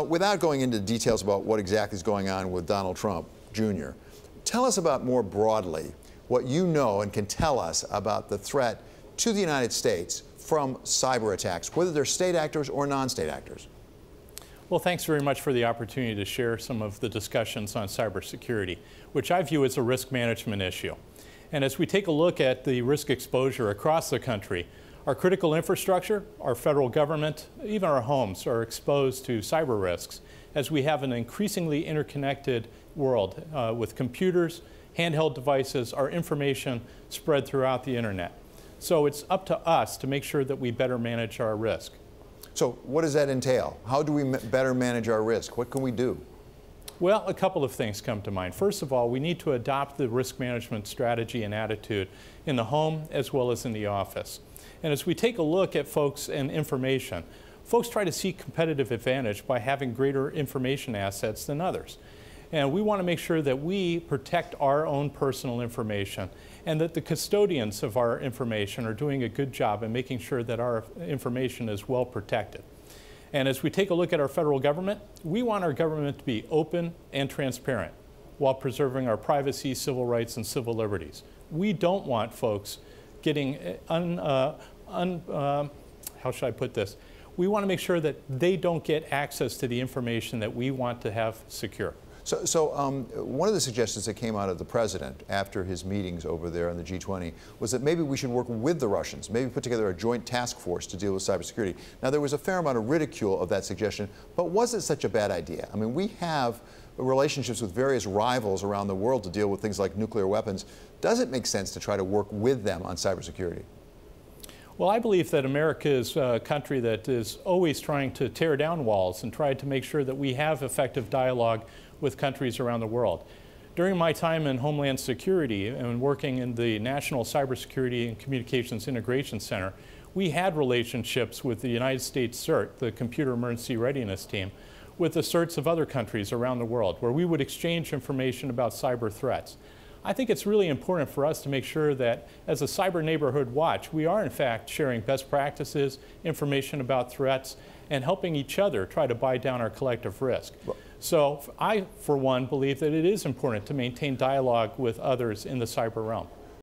Without going into details about what exactly is going on with Donald Trump Jr., tell us about more broadly what you know and can tell us about the threat to the United States from cyber attacks, whether they're state actors or non-state actors. Well, thanks very much for the opportunity to share some of the discussions on cybersecurity, which I view as a risk management issue. And as we take a look at the risk exposure across the country, our critical infrastructure, our federal government, even our homes are exposed to cyber risks as we have an increasingly interconnected world with computers, handheld devices, our information spread throughout the internet. So it's up to us to make sure that we better manage our risk. So what does that entail? How do we better manage our risk? What can we do? Well, a couple of things come to mind. First of all, we need to adopt the risk management strategy and attitude in the home as well as in the office. And as we take a look at folks and information, folks try to seek competitive advantage by having greater information assets than others. And we want to make sure that we protect our own personal information and that the custodians of our information are doing a good job in making sure that our information is well protected. And as we take a look at our federal government, we want our government to be open and transparent while preserving our privacy, civil rights, and civil liberties. We don't want folks getting how should I put this? We want to make sure that they don't get access to the information that we want to have secure. So one of the suggestions that came out of the president after his meetings over there on the G20 was that maybe we should work with the Russians, maybe put together a joint task force to deal with cybersecurity. Now, there was a fair amount of ridicule of that suggestion, but was it such a bad idea? I mean, we have relationships with various rivals around the world to deal with things like nuclear weapons. Does it make sense to try to work with them on cybersecurity? Well, I believe that America is a country that is always trying to tear down walls and try to make sure that we have effective dialogue with countries around the world. During my time in Homeland Security and working in the National Cybersecurity and Communications Integration Center, we had relationships with the United States CERT, the Computer Emergency Readiness Team, with the CERTs of other countries around the world, where we would exchange information about cyber threats. I think it's really important for us to make sure that as a Cyber Neighborhood Watch, we are in fact sharing best practices, information about threats, and helping each other try to buy down our collective risk. So I, for one, believe that it is important to maintain dialogue with others in the cyber realm.